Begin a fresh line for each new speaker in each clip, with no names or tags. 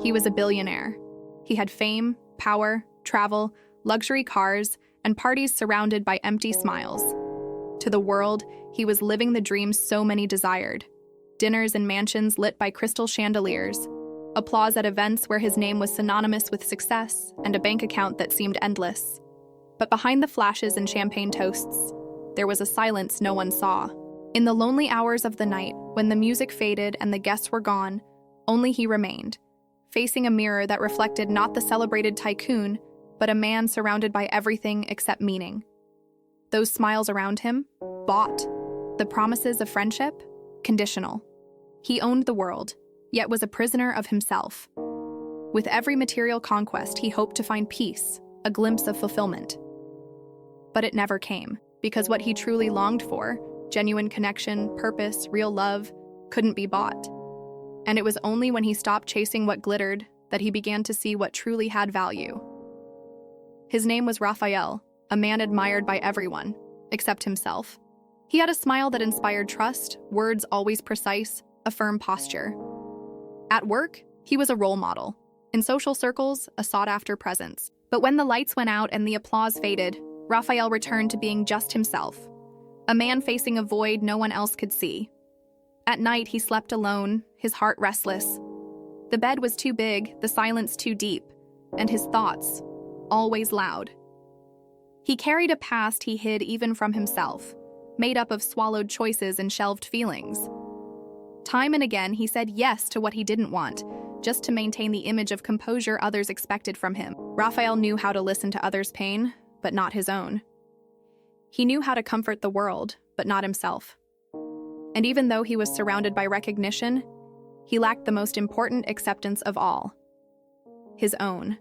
He was a billionaire. He had fame, power, travel, luxury cars, and parties surrounded by empty smiles. To the world, he was living the dream so many desired. Dinners in mansions lit by crystal chandeliers, applause at events where his name was synonymous with success, and a bank account that seemed endless. But behind the flashes and champagne toasts, there was a silence no one saw. In the lonely hours of the night, when the music faded and the guests were gone, only he remained, facing a mirror that reflected not the celebrated tycoon, but a man surrounded by everything except meaning. Those smiles around him, bought. The promises of friendship, conditional. He owned the world, yet was a prisoner of himself. With every material conquest, he hoped to find peace, a glimpse of fulfillment. But it never came, because what he truly longed for, genuine connection, purpose, real love, couldn't be bought. And it was only when he stopped chasing what glittered that he began to see what truly had value. His name was Rafael, a man admired by everyone, except himself. He had a smile that inspired trust, words always precise, a firm posture. At work, he was a role model. In social circles, a sought-after presence. But when the lights went out and the applause faded, Rafael returned to being just himself, a man facing a void no one else could see. At night, he slept alone, his heart restless. The bed was too big, the silence too deep, and his thoughts, always loud. He carried a past he hid even from himself, made up of swallowed choices and shelved feelings. Time and again, he said yes to what he didn't want, just to maintain the image of composure others expected from him. Rafael knew how to listen to others' pain, but not his own. He knew how to comfort the world, but not himself. And even though he was surrounded by recognition, he lacked the most important acceptance of all: his own.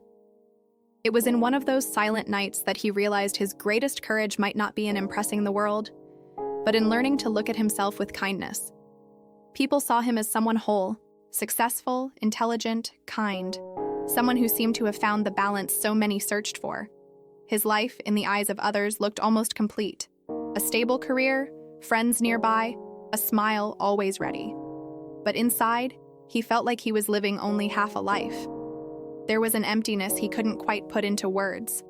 It was in one of those silent nights that he realized his greatest courage might not be in impressing the world, but in learning to look at himself with kindness. People saw him as someone whole, successful, intelligent, kind, someone who seemed to have found the balance so many searched for. His life, in the eyes of others, looked almost complete. A stable career, friends nearby, a smile always ready. But inside, he felt like he was living only half a life. There was an emptiness he couldn't quite put into words,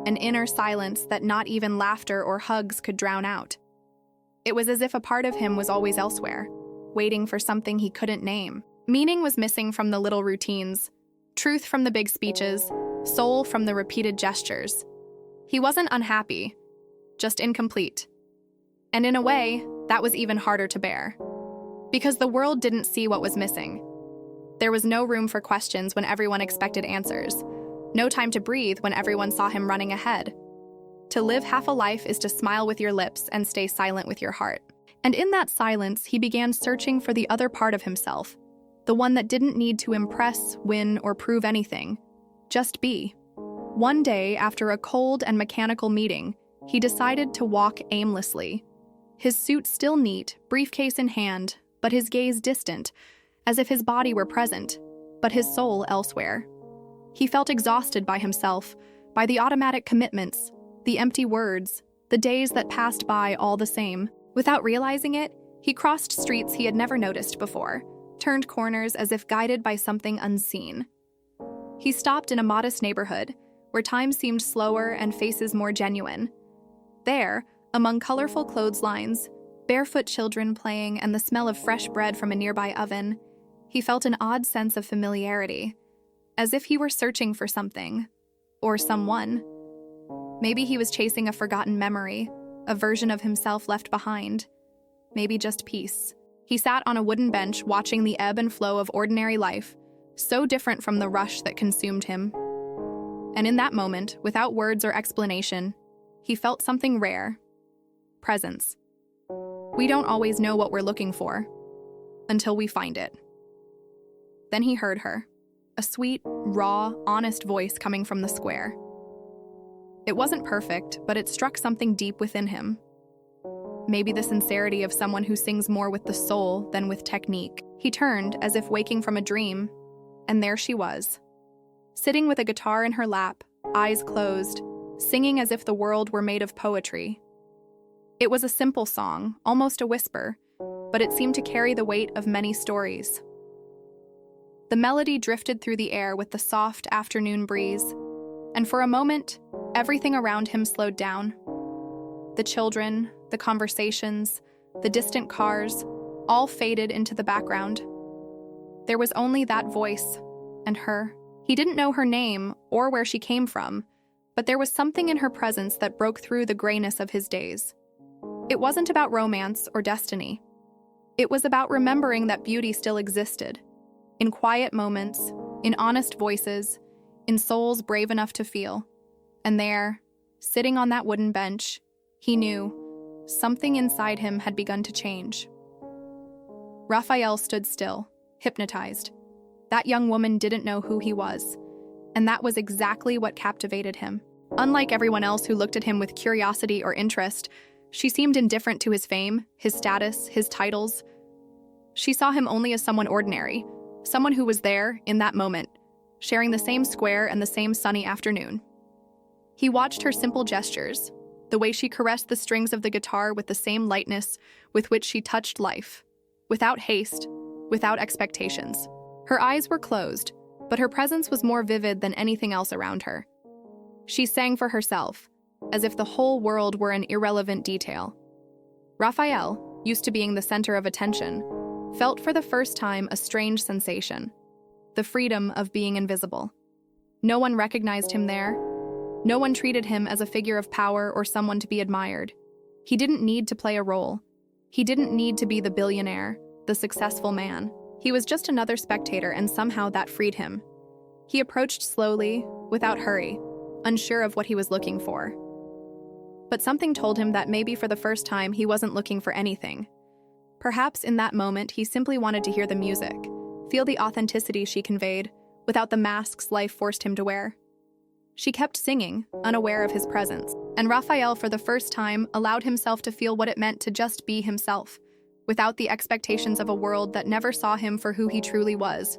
an inner silence that not even laughter or hugs could drown out. It was as if a part of him was always elsewhere, waiting for something he couldn't name. Meaning was missing from the little routines, truth from the big speeches, soul from the repeated gestures. He wasn't unhappy, just incomplete. And in a way, that was even harder to bear. Because the world didn't see what was missing. There was no room for questions when everyone expected answers. No time to breathe when everyone saw him running ahead. To live half a life is to smile with your lips and stay silent with your heart. And in that silence, he began searching for the other part of himself, the one that didn't need to impress, win, or prove anything. Just be. One day, after a cold and mechanical meeting, he decided to walk aimlessly. His suit still neat, briefcase in hand, but his gaze distant, as if his body were present, but his soul elsewhere. He felt exhausted by himself, by the automatic commitments, the empty words, the days that passed by all the same. Without realizing it, he crossed streets he had never noticed before, turned corners as if guided by something unseen. He stopped in a modest neighborhood, where time seemed slower and faces more genuine. There, among colorful clotheslines, barefoot children playing, and the smell of fresh bread from a nearby oven, he felt an odd sense of familiarity, as if he were searching for something, or someone. Maybe he was chasing a forgotten memory, a version of himself left behind. Maybe just peace. He sat on a wooden bench watching the ebb and flow of ordinary life, so different from the rush that consumed him. And in that moment, without words or explanation, he felt something rare: presence. We don't always know what we're looking for, until we find it. Then he heard her, a sweet, raw, honest voice coming from the square. It wasn't perfect, but it struck something deep within him. Maybe the sincerity of someone who sings more with the soul than with technique. He turned, as if waking from a dream, and there she was, sitting with a guitar in her lap, eyes closed, singing as if the world were made of poetry. It was a simple song, almost a whisper, but it seemed to carry the weight of many stories. The melody drifted through the air with the soft afternoon breeze, and for a moment, everything around him slowed down. The children, the conversations, the distant cars, all faded into the background. There was only that voice, and her. He didn't know her name or where she came from, but there was something in her presence that broke through the grayness of his days. It wasn't about romance or destiny. It was about remembering that beauty still existed, in quiet moments, in honest voices, in souls brave enough to feel. And there, sitting on that wooden bench, he knew something inside him had begun to change. Rafael stood still, hypnotized. That young woman didn't know who he was, and that was exactly what captivated him. Unlike everyone else who looked at him with curiosity or interest, she seemed indifferent to his fame, his status, his titles. She saw him only as someone ordinary, someone who was there, in that moment, sharing the same square and the same sunny afternoon. He watched her simple gestures, the way she caressed the strings of the guitar with the same lightness with which she touched life, without haste, without expectations. Her eyes were closed, but her presence was more vivid than anything else around her. She sang for herself, as if the whole world were an irrelevant detail. Rafael, used to being the center of attention, felt for the first time a strange sensation, the freedom of being invisible. No one recognized him there. No one treated him as a figure of power or someone to be admired. He didn't need to play a role. He didn't need to be the billionaire, the successful man. He was just another spectator, and somehow that freed him. He approached slowly, without hurry, unsure of what he was looking for. But something told him that maybe for the first time he wasn't looking for anything. Perhaps in that moment he simply wanted to hear the music, feel the authenticity she conveyed, without the masks life forced him to wear. She kept singing, unaware of his presence, and Rafael for the first time allowed himself to feel what it meant to just be himself, without the expectations of a world that never saw him for who he truly was.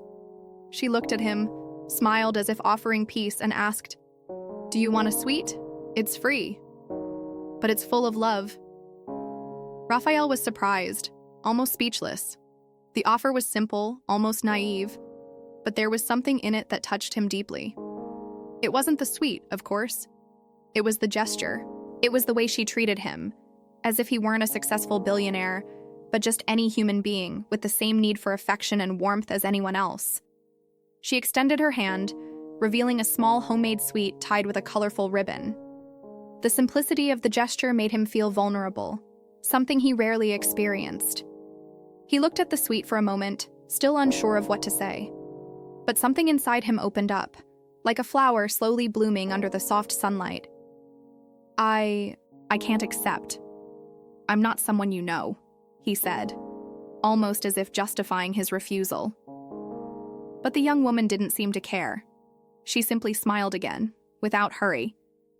She looked at him, smiled as if offering peace, and asked, "Do you want a sweet? It's free. But it's full of love." Rafael was surprised, almost speechless. The offer was simple, almost naive, but there was something in it that touched him deeply. It wasn't the sweet, of course. It was the gesture. It was the way she treated him, as if he weren't a successful billionaire, but just any human being with the same need for affection and warmth as anyone else. She extended her hand, revealing a small homemade sweet tied with a colorful ribbon. The simplicity of the gesture made him feel vulnerable, something he rarely experienced. He looked at the sweet for a moment, still unsure of what to say. But something inside him opened up, like a flower slowly blooming under the soft sunlight. I can't accept. I'm not someone you know," he said, almost as if justifying his refusal. But the young woman didn't seem to care. She simply smiled again, without hurry,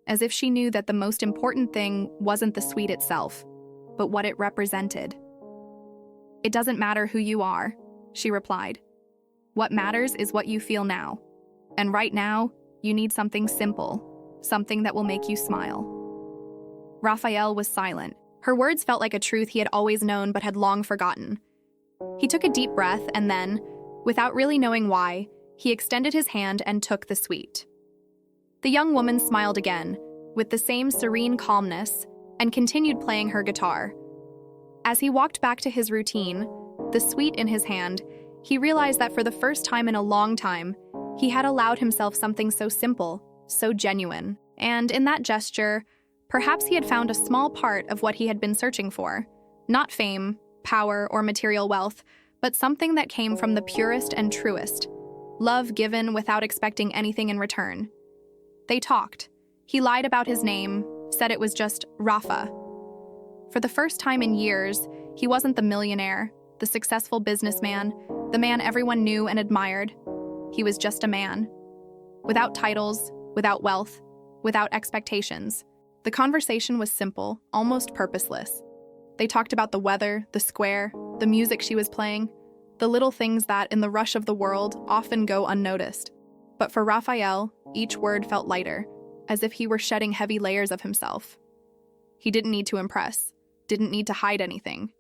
as if she knew that the most important thing wasn't the sweet itself, but what it represented. "It doesn't matter who you are," she replied. "What matters is what you feel now. And right now, you need something simple, something that will make you smile." Rafael was silent. Her words felt like a truth he had always known but had long forgotten. He took a deep breath and then, without really knowing why, he extended his hand and took the sweet. The young woman smiled again, with the same serene calmness, and continued playing her guitar. As he walked back to his routine, the sweet in his hand, he realized that for the first time in a long time, he had allowed himself something so simple, so genuine. And in that gesture, perhaps he had found a small part of what he had been searching for. Not fame, power, or material wealth, but something that came from the purest and truest. Love given without expecting anything in return. They talked. He lied about his name, said it was just Rafa. For the first time in years, he wasn't the millionaire, the successful businessman, the man everyone knew and admired. He was just a man. Without titles, without wealth, without expectations. The conversation was simple, almost purposeless. They talked about the weather, the square, the music she was playing, the little things that, in the rush of the world, often go unnoticed. But for Rafael, each word felt lighter, as if he were shedding heavy layers of himself. He didn't need to impress, didn't need to hide anything.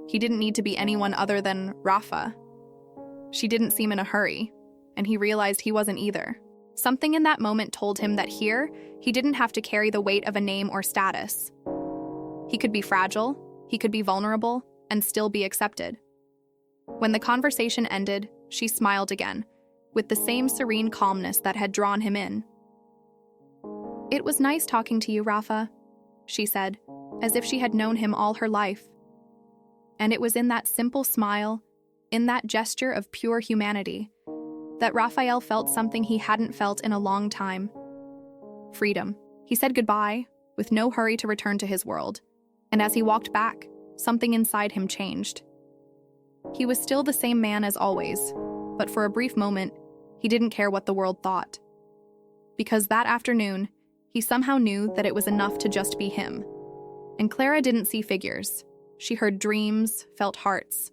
He didn't need to be anyone other than Rafa. She didn't seem in a hurry, and he realized he wasn't either. Something in that moment told him that here, he didn't have to carry the weight of a name or status. He could be fragile, he could be vulnerable, and still be accepted. When the conversation ended, she smiled again, with the same serene calmness that had drawn him in. "It was nice talking to you, Rafa," she said, as if she had known him all her life. And it was in that simple smile, in that gesture of pure humanity, that Rafael felt something he hadn't felt in a long time. Freedom. He said goodbye, with no hurry to return to his world, and as he walked back, something inside him changed. He was still the same man as always, but for a brief moment, he didn't care what the world thought. Because that afternoon, he somehow knew that it was enough to just be him. And Clara didn't see figures. She heard dreams, felt hearts.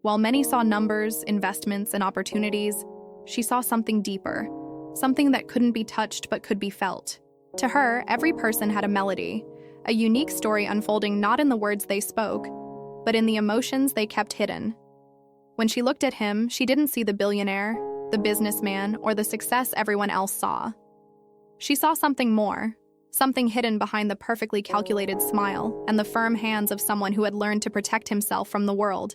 While many saw numbers, investments, and opportunities, she saw something deeper, something that couldn't be touched but could be felt. To her, every person had a melody, a unique story unfolding not in the words they spoke, but in the emotions they kept hidden. When she looked at him, she didn't see the billionaire, the businessman, or the success everyone else saw. She saw something more, something hidden behind the perfectly calculated smile and the firm hands of someone who had learned to protect himself from the world.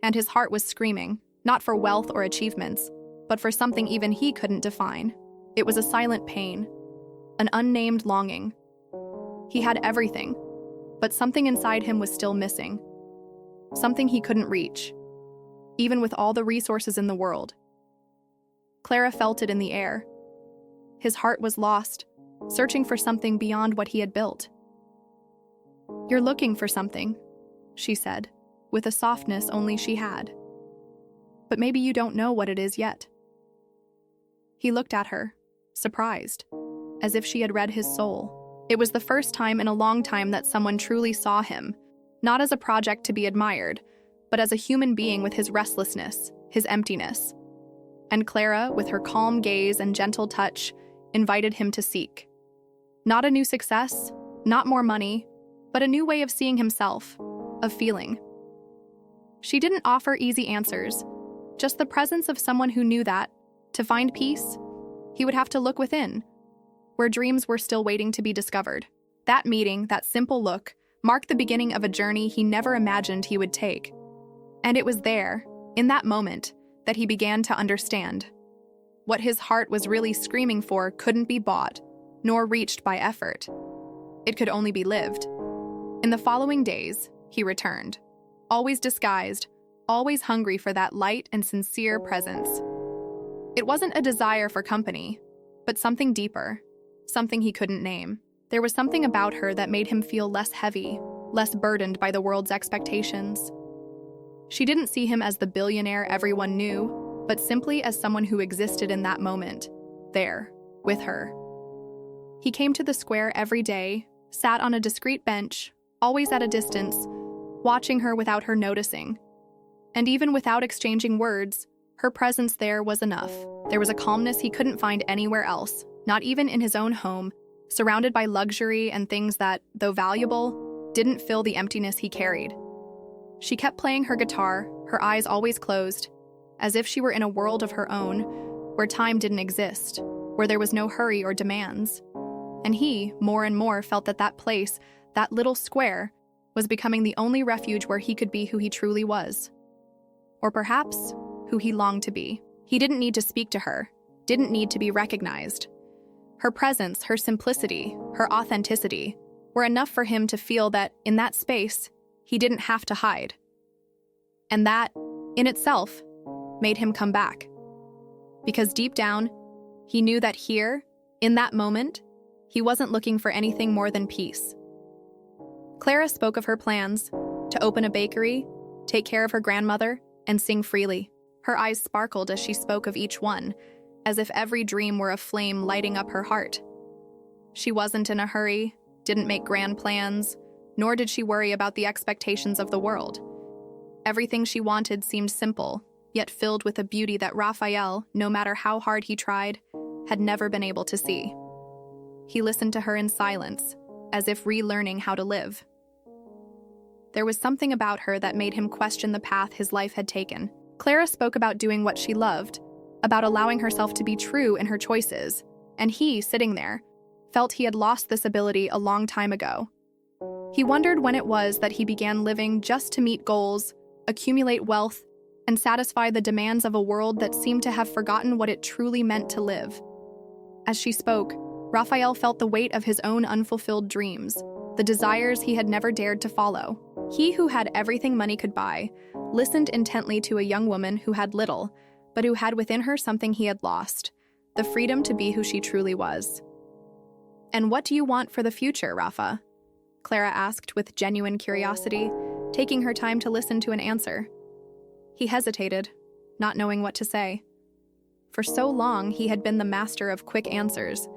And his heart was screaming, not for wealth or achievements, but for something even he couldn't define. It was a silent pain, an unnamed longing. He had everything, but something inside him was still missing. Something he couldn't reach, even with all the resources in the world. Clara felt it in the air. His heart was lost, searching for something beyond what he had built. "You're looking for something," she said, with a softness only she had. "But maybe you don't know what it is yet." He looked at her, surprised, as if she had read his soul. It was the first time in a long time that someone truly saw him, not as a project to be admired, but as a human being with his restlessness, his emptiness. And Clara, with her calm gaze and gentle touch, invited him to seek. Not a new success, not more money, but a new way of seeing himself, of feeling. She didn't offer easy answers, just the presence of someone who knew that, to find peace, he would have to look within, where dreams were still waiting to be discovered. That meeting, that simple look, marked the beginning of a journey he never imagined he would take. And it was there, in that moment, that he began to understand. What his heart was really screaming for couldn't be bought, nor reached by effort. It could only be lived. In the following days, he returned, always disguised, always hungry for that light and sincere presence. It wasn't a desire for company, but something deeper, something he couldn't name. There was something about her that made him feel less heavy, less burdened by the world's expectations. She didn't see him as the billionaire everyone knew, but simply as someone who existed in that moment, there, with her. He came to the square every day, sat on a discreet bench, always at a distance, watching her without her noticing. And even without exchanging words, her presence there was enough. There was a calmness he couldn't find anywhere else, not even in his own home, surrounded by luxury and things that, though valuable, didn't fill the emptiness he carried. She kept playing her guitar, her eyes always closed, as if she were in a world of her own, where time didn't exist, where there was no hurry or demands. And he, more and more, felt that that place, that little square, was becoming the only refuge where he could be who he truly was. Or perhaps, who he longed to be. He didn't need to speak to her, didn't need to be recognized. Her presence, her simplicity, her authenticity, were enough for him to feel that, in that space, he didn't have to hide. And that, in itself, made him come back. Because deep down, he knew that here, in that moment, he wasn't looking for anything more than peace. Clara spoke of her plans to open a bakery, take care of her grandmother, and sing freely. Her eyes sparkled as she spoke of each one, as if every dream were a flame lighting up her heart. She wasn't in a hurry, didn't make grand plans, nor did she worry about the expectations of the world. Everything she wanted seemed simple, yet filled with a beauty that Rafael, no matter how hard he tried, had never been able to see. He listened to her in silence, as if relearning how to live. There was something about her that made him question the path his life had taken. Clara spoke about doing what she loved, about allowing herself to be true in her choices, and he, sitting there, felt he had lost this ability a long time ago. He wondered when it was that he began living just to meet goals, accumulate wealth, and satisfy the demands of a world that seemed to have forgotten what it truly meant to live. As she spoke, Rafael felt the weight of his own unfulfilled dreams, the desires he had never dared to follow. He who had everything money could buy, listened intently to a young woman who had little, but who had within her something he had lost, the freedom to be who she truly was. "And what do you want for the future, Rafa?" Clara asked with genuine curiosity, taking her time to listen to an answer. He hesitated, not knowing what to say. For so long, he had been the master of quick answers,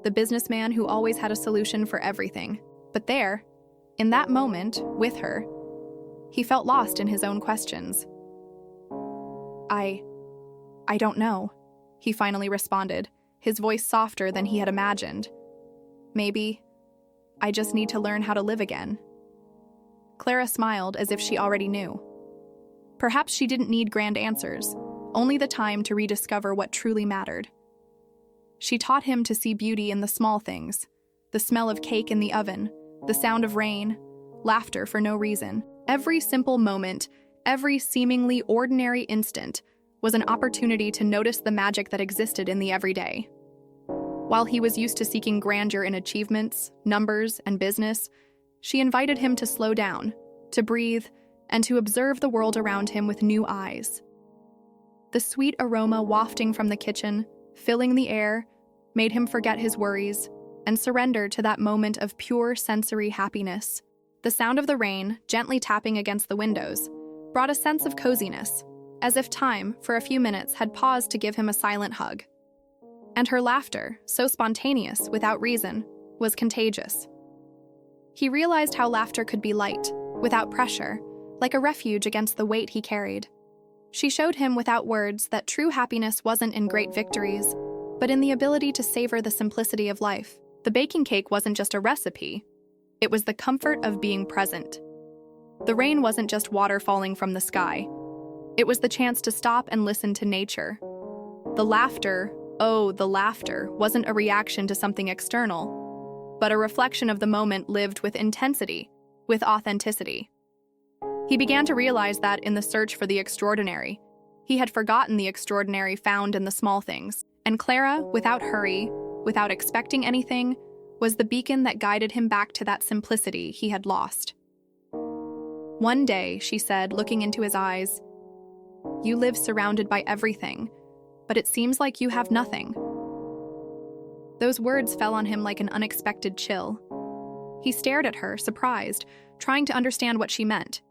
the businessman who always had a solution for everything. But there, in that moment, with her, he felt lost in his own questions. I don't know," he finally responded, his voice softer than he had imagined. "Maybe I just need to learn how to live again." Clara smiled as if she already knew. Perhaps she didn't need grand answers, only the time to rediscover what truly mattered. She taught him to see beauty in the small things, the smell of cake in the oven, the sound of rain, laughter for no reason. Every simple moment, every seemingly ordinary instant, was an opportunity to notice the magic that existed in the everyday. While he was used to seeking grandeur in achievements, numbers, and business, she invited him to slow down, to breathe, and to observe the world around him with new eyes. The sweet aroma wafting from the kitchen, filling the air, made him forget his worries and surrender to that moment of pure sensory happiness. The sound of the rain, gently tapping against the windows, brought a sense of coziness, as if time, for a few minutes, had paused to give him a silent hug. And her laughter, so spontaneous, without reason, was contagious. He realized how laughter could be light, without pressure, like a refuge against the weight he carried. She showed him without words that true happiness wasn't in great victories, but in the ability to savor the simplicity of life. The baking cake wasn't just a recipe, it was the comfort of being present. The rain wasn't just water falling from the sky, it was the chance to stop and listen to nature. The laughter, the laughter, wasn't a reaction to something external, but a reflection of the moment lived with intensity, with authenticity. He began to realize that in the search for the extraordinary, he had forgotten the extraordinary found in the small things, and Clara, without hurry, without expecting anything, was the beacon that guided him back to that simplicity he had lost. One day, she said, looking into his eyes, "You live surrounded by everything, but it seems like you have nothing." Those words fell on him like an unexpected chill. He stared at her, surprised, trying to understand what she meant.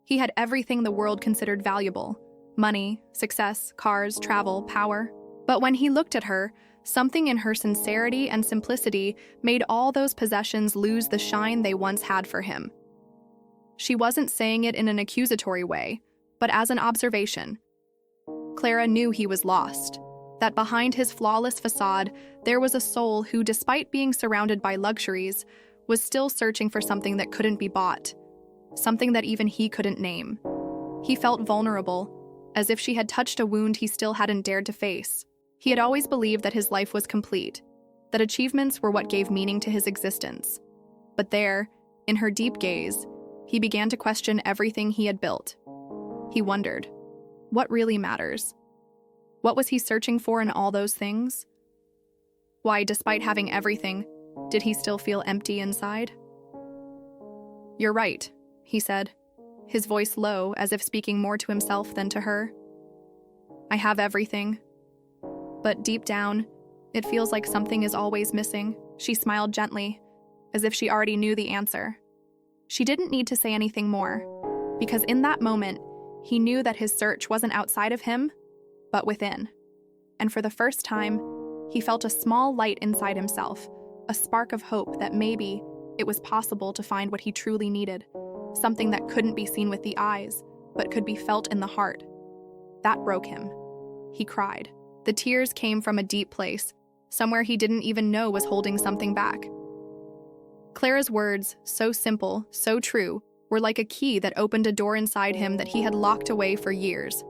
He had everything the world considered valuable: money, success, cars, travel, power. But when he looked at her, something in her sincerity and simplicity made all those possessions lose the shine they once had for him. She wasn't saying it in an accusatory way, but as an observation. Clara knew he was lost, that behind his flawless facade, there was a soul who, despite being surrounded by luxuries, was still searching for something that couldn't be bought, something that even he couldn't name. He felt vulnerable, as if she had touched a wound he still hadn't dared to face. He had always believed that his life was complete, that achievements were what gave meaning to his existence. But there, in her deep gaze, he began to question everything he had built. He wondered, what really matters? What was he searching for in all those things? Why, despite having everything, did he still feel empty inside? "You're right," he said, his voice low, as if speaking more to himself than to her. "I have everything. But deep down, it feels like something is always missing." She smiled gently, as if she already knew the answer. She didn't need to say anything more, because in that moment, he knew that his search wasn't outside of him, but within. And for the first time, he felt a small light inside himself, a spark of hope that maybe it was possible to find what he truly needed, something that couldn't be seen with the eyes, but could be felt in the heart. That broke him. He cried. The tears came from a deep place, somewhere he didn't even know was holding something back. Clara's words, so simple, so true, were like a key that opened a door inside him that he had locked away for years.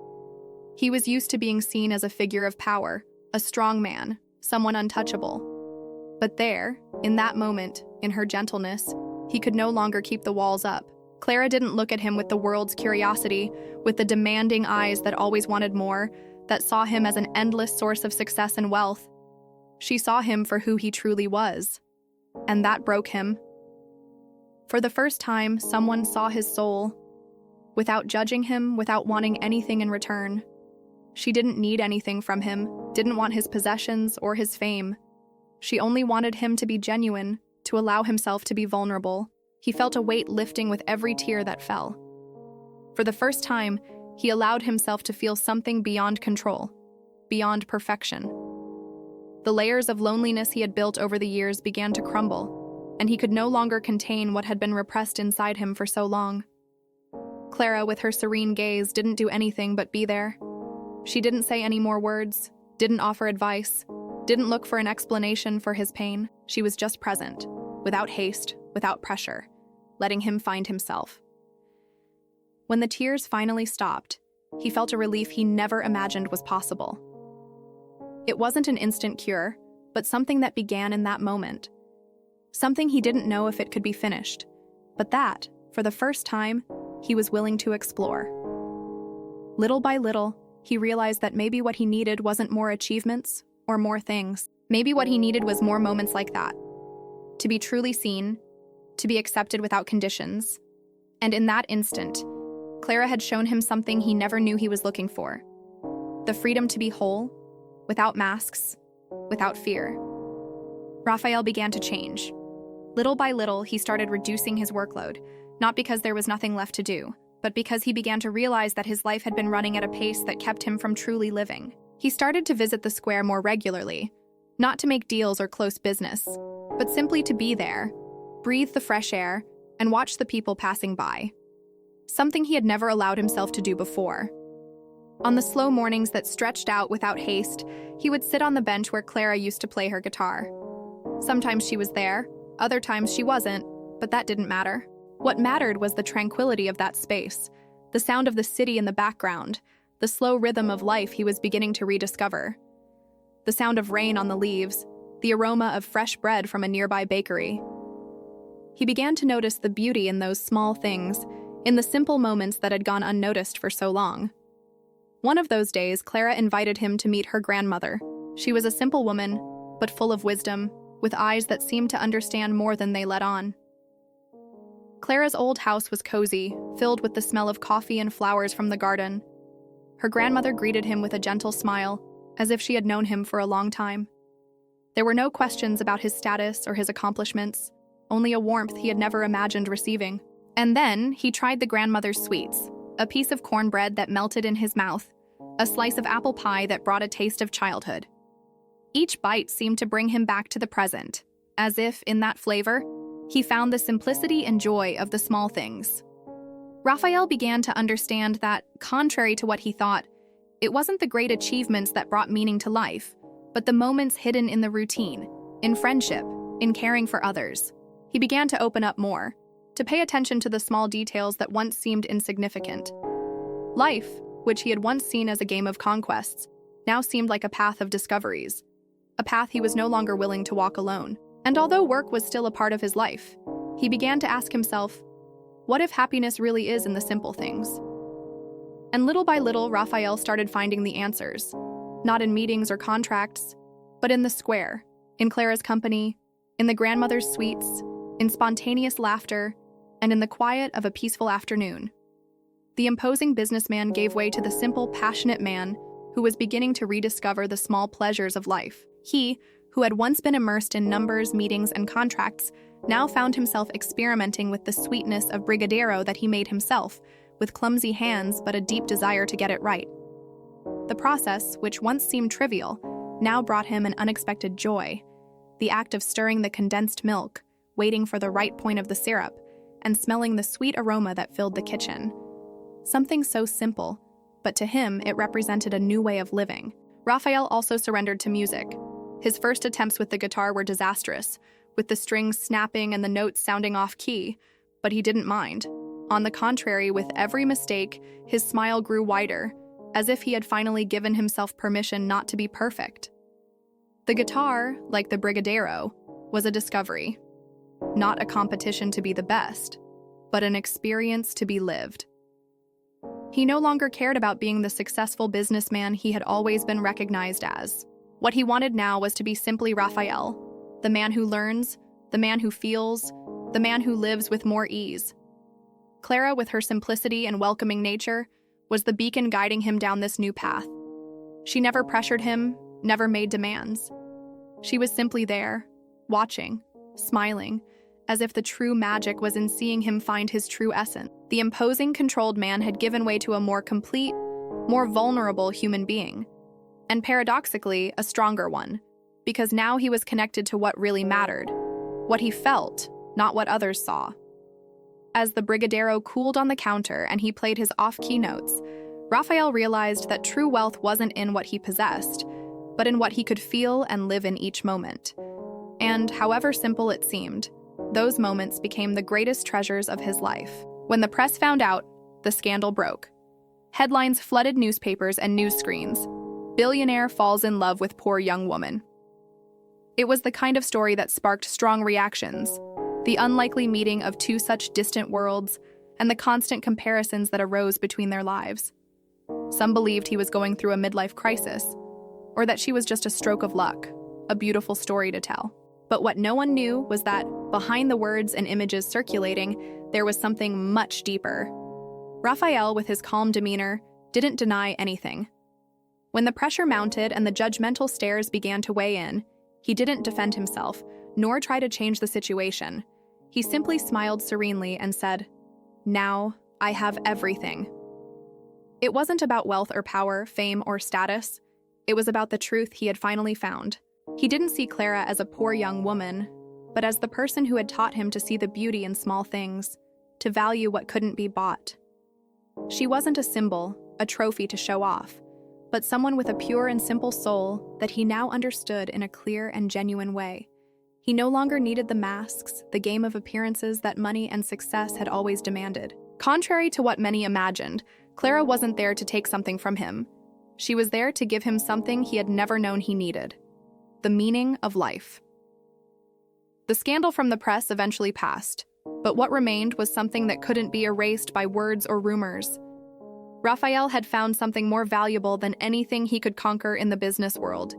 He was used to being seen as a figure of power, a strong man, someone untouchable. But there, in that moment, in her gentleness, he could no longer keep the walls up. Clara didn't look at him with the world's curiosity, with the demanding eyes that always wanted more, that saw him as an endless source of success and wealth. She saw him for who he truly was. And that broke him. For the first time, someone saw his soul. Without judging him, without wanting anything in return. She didn't need anything from him, didn't want his possessions or his fame. She only wanted him to be genuine, to allow himself to be vulnerable. He felt a weight lifting with every tear that fell. For the first time, he allowed himself to feel something beyond control, beyond perfection. The layers of loneliness he had built over the years began to crumble, and he could no longer contain what had been repressed inside him for so long. Clara, with her serene gaze, didn't do anything but be there. She didn't say any more words, didn't offer advice, didn't look for an explanation for his pain. She was just present, without haste, without pressure, letting him find himself. When the tears finally stopped, he felt a relief he never imagined was possible. It wasn't an instant cure, but something that began in that moment. Something he didn't know if it could be finished, but that, for the first time, he was willing to explore. Little by little, he realized that maybe what he needed wasn't more achievements or more things. Maybe what he needed was more moments like that. To be truly seen, to be accepted without conditions. And in that instant, Clara had shown him something he never knew he was looking for. The freedom to be whole, without masks, without fear. Rafael began to change. Little by little, he started reducing his workload, not because there was nothing left to do, but because he began to realize that his life had been running at a pace that kept him from truly living. He started to visit the square more regularly, not to make deals or close business, but simply to be there, breathe the fresh air, and watch the people passing by. Something he had never allowed himself to do before. On the slow mornings that stretched out without haste, he would sit on the bench where Clara used to play her guitar. Sometimes she was there, other times she wasn't, but that didn't matter. What mattered was the tranquility of that space, the sound of the city in the background, the slow rhythm of life he was beginning to rediscover. The sound of rain on the leaves, the aroma of fresh bread from a nearby bakery. He began to notice the beauty in those small things, in the simple moments that had gone unnoticed for so long. One of those days, Clara invited him to meet her grandmother. She was a simple woman, but full of wisdom, with eyes that seemed to understand more than they let on. Clara's old house was cozy, filled with the smell of coffee and flowers from the garden. Her grandmother greeted him with a gentle smile, as if she had known him for a long time. There were no questions about his status or his accomplishments, only a warmth he had never imagined receiving. And then he tried the grandmother's sweets, a piece of cornbread that melted in his mouth, a slice of apple pie that brought a taste of childhood. Each bite seemed to bring him back to the present, as if, in that flavor, he found the simplicity and joy of the small things. Rafael began to understand that, contrary to what he thought, it wasn't the great achievements that brought meaning to life, but the moments hidden in the routine, in friendship, in caring for others. He began to open up more, to pay attention to the small details that once seemed insignificant. Life, which he had once seen as a game of conquests, now seemed like a path of discoveries, a path he was no longer willing to walk alone. And although work was still a part of his life, he began to ask himself, what if happiness really is in the simple things? And little by little, Rafael started finding the answers, not in meetings or contracts, but in the square, in Clara's company, in the grandmother's sweets, in spontaneous laughter, and in the quiet of a peaceful afternoon. The imposing businessman gave way to the simple, passionate man who was beginning to rediscover the small pleasures of life. He, who had once been immersed in numbers, meetings, and contracts, now found himself experimenting with the sweetness of brigadeiro that he made himself, with clumsy hands but a deep desire to get it right. The process, which once seemed trivial, now brought him an unexpected joy. The act of stirring the condensed milk, waiting for the right point of the syrup, and smelling the sweet aroma that filled the kitchen. Something so simple, but to him it represented a new way of living. Rafael also surrendered to music. His first attempts with the guitar were disastrous, with the strings snapping and the notes sounding off-key, but he didn't mind. On the contrary, with every mistake, his smile grew wider, as if he had finally given himself permission not to be perfect. The guitar, like the Brigadero, was a discovery. Not a competition to be the best, but an experience to be lived. He no longer cared about being the successful businessman he had always been recognized as. What he wanted now was to be simply Rafael, the man who learns, the man who feels, the man who lives with more ease. Clara, with her simplicity and welcoming nature, was the beacon guiding him down this new path. She never pressured him, never made demands. She was simply there, watching, smiling, as if the true magic was in seeing him find his true essence. The imposing, controlled man had given way to a more complete, more vulnerable human being. And paradoxically, a stronger one, because now he was connected to what really mattered, what he felt, not what others saw. As the Brigadero cooled on the counter and he played his off-key notes, Rafael realized that true wealth wasn't in what he possessed, but in what he could feel and live in each moment. And however simple it seemed, those moments became the greatest treasures of his life. When the press found out, the scandal broke. Headlines flooded newspapers and news screens. Billionaire falls in love with poor young woman. It was the kind of story that sparked strong reactions, the unlikely meeting of two such distant worlds, and the constant comparisons that arose between their lives. Some believed he was going through a midlife crisis, or that she was just a stroke of luck, a beautiful story to tell. But what no one knew was that, behind the words and images circulating, there was something much deeper. Rafael, with his calm demeanor, didn't deny anything. When the pressure mounted and the judgmental stares began to weigh in, he didn't defend himself, nor try to change the situation. He simply smiled serenely and said, "Now, I have everything." It wasn't about wealth or power, fame or status. It was about the truth he had finally found. He didn't see Clara as a poor young woman, but as the person who had taught him to see the beauty in small things, to value what couldn't be bought. She wasn't a symbol, a trophy to show off, but someone with a pure and simple soul that he now understood in a clear and genuine way. He no longer needed the masks, the game of appearances that money and success had always demanded. Contrary to what many imagined, Clara wasn't there to take something from him. She was there to give him something he had never known he needed: the meaning of life. The scandal from the press eventually passed, but what remained was something that couldn't be erased by words or rumors. Rafael had found something more valuable than anything he could conquer in the business world.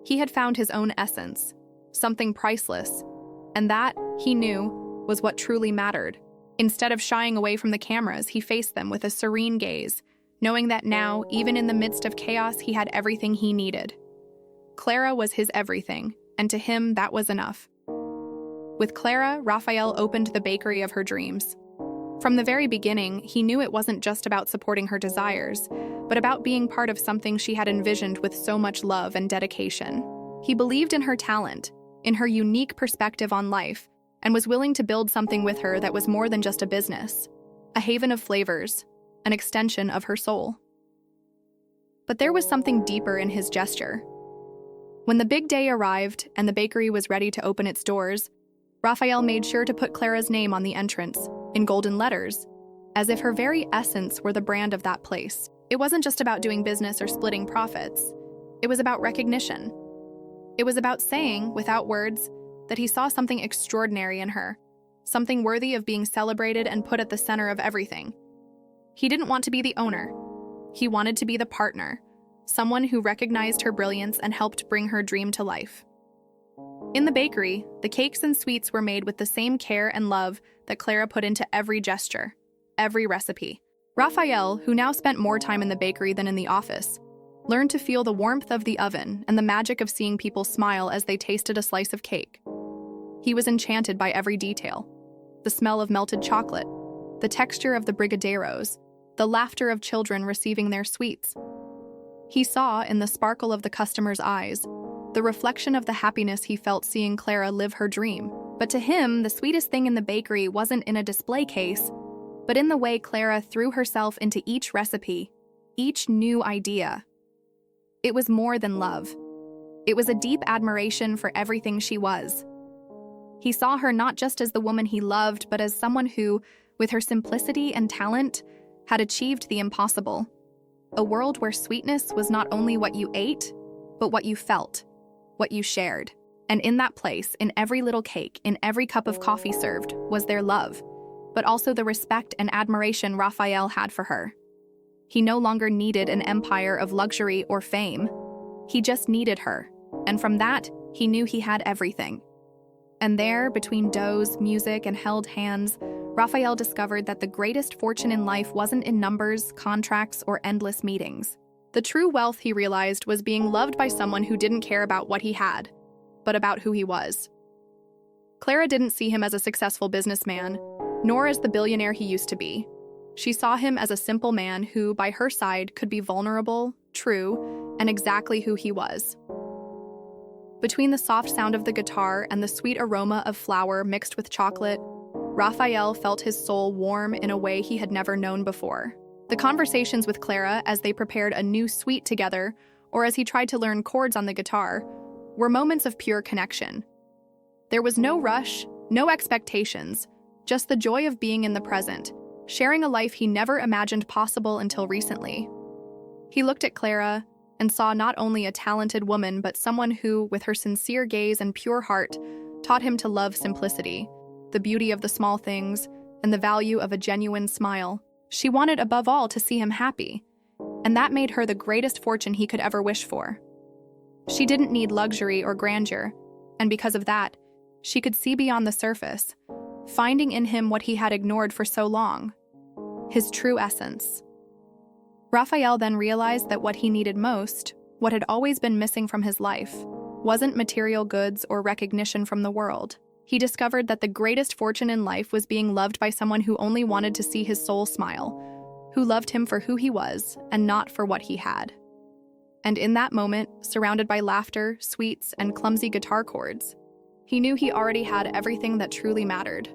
He had found his own essence, something priceless, and that, he knew, was what truly mattered. Instead of shying away from the cameras, he faced them with a serene gaze, knowing that now, even in the midst of chaos, he had everything he needed. Clara was his everything, and to him that was enough. With Clara, Rafael opened the bakery of her dreams. From the very beginning, he knew it wasn't just about supporting her desires, but about being part of something she had envisioned with so much love and dedication. He believed in her talent, in her unique perspective on life, and was willing to build something with her that was more than just a business, a haven of flavors, an extension of her soul. But there was something deeper in his gesture. When the big day arrived and the bakery was ready to open its doors, Rafael made sure to put Clara's name on the entrance, in golden letters, as if her very essence were the brand of that place. It wasn't just about doing business or splitting profits. It was about recognition. It was about saying, without words, that he saw something extraordinary in her, something worthy of being celebrated and put at the center of everything. He didn't want to be the owner. He wanted to be the partner, someone who recognized her brilliance and helped bring her dream to life. In the bakery, the cakes and sweets were made with the same care and love that Clara put into every gesture, every recipe. Rafael, who now spent more time in the bakery than in the office, learned to feel the warmth of the oven and the magic of seeing people smile as they tasted a slice of cake. He was enchanted by every detail: the smell of melted chocolate, the texture of the brigadeiros, the laughter of children receiving their sweets. He saw, in the sparkle of the customers' eyes, the reflection of the happiness he felt seeing Clara live her dream. But to him, the sweetest thing in the bakery wasn't in a display case, but in the way Clara threw herself into each recipe, each new idea. It was more than love. It was a deep admiration for everything she was. He saw her not just as the woman he loved, but as someone who, with her simplicity and talent, had achieved the impossible. A world where sweetness was not only what you ate, but what you felt, what you shared. And in that place, in every little cake, in every cup of coffee served, was their love, but also the respect and admiration Rafael had for her. He no longer needed an empire of luxury or fame. He just needed her, and from that, he knew he had everything. And there, between doughs, music, and held hands, Rafael discovered that the greatest fortune in life wasn't in numbers, contracts, or endless meetings. The true wealth, he realized, was being loved by someone who didn't care about what he had, but about who he was. Clara didn't see him as a successful businessman, nor as the billionaire he used to be. She saw him as a simple man who, by her side, could be vulnerable, true, and exactly who he was. Between the soft sound of the guitar and the sweet aroma of flour mixed with chocolate, Rafael felt his soul warm in a way he had never known before. The conversations with Clara as they prepared a new suite together, or as he tried to learn chords on the guitar, were moments of pure connection. There was no rush, no expectations, just the joy of being in the present, sharing a life he never imagined possible until recently. He looked at Clara and saw not only a talented woman, but someone who, with her sincere gaze and pure heart, taught him to love simplicity, the beauty of the small things, and the value of a genuine smile. She wanted above all to see him happy, and that made her the greatest fortune he could ever wish for. She didn't need luxury or grandeur, and because of that, she could see beyond the surface, finding in him what he had ignored for so long, his true essence. Rafael then realized that what he needed most, what had always been missing from his life, wasn't material goods or recognition from the world. He discovered that the greatest fortune in life was being loved by someone who only wanted to see his soul smile, who loved him for who he was and not for what he had. And in that moment, surrounded by laughter, sweets, and clumsy guitar chords, he knew he already had everything that truly mattered.